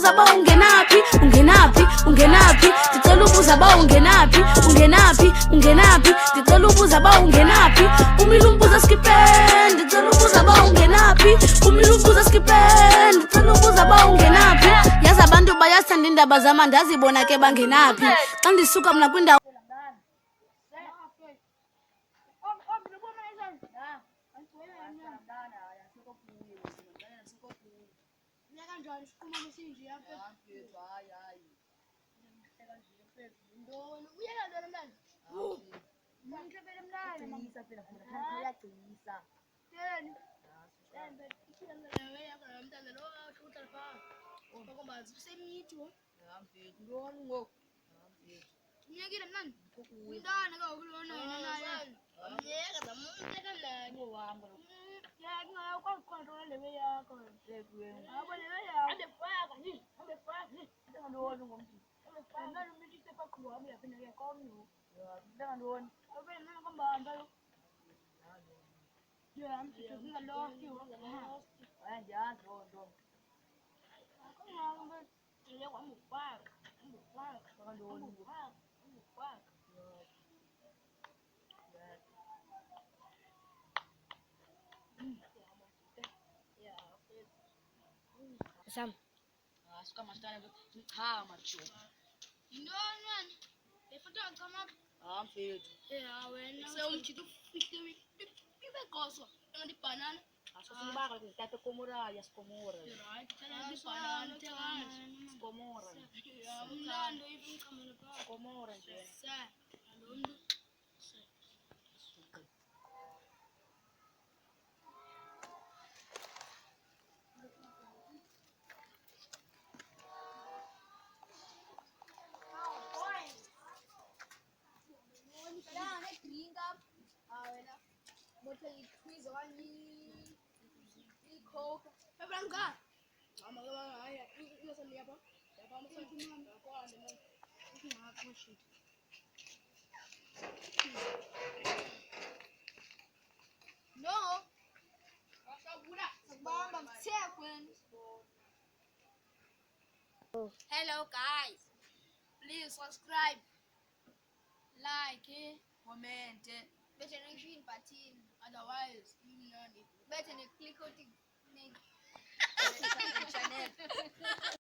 ubuza ba ungenapi ndicela ubuza ba ungenapi ndicela ubuza ba ungenapi umile umbuza skipend ndicela ubuza ba ungenapi umile umbuza skipend ndicela ubuza ba ungenapi yazi abantu bayathanda indaba zama ndazibona ke bangenapi xa ndisuka mna kwindawo Sam. Suka mastana ha macho. Ndonwan. Efuta kama Mfethu. Wena. Sewumchitu fikewi. Kibe koso. Ndi banana. Asosibaka ngithathe komora ya skomora. Right. Ndi banana tani. Skomora. Mlando ivi kamera pa. Komora nje. Sa. Alondu. No. Hello guys. Please subscribe. Like, Comment. better than party. Otherwise, better than click on the channel.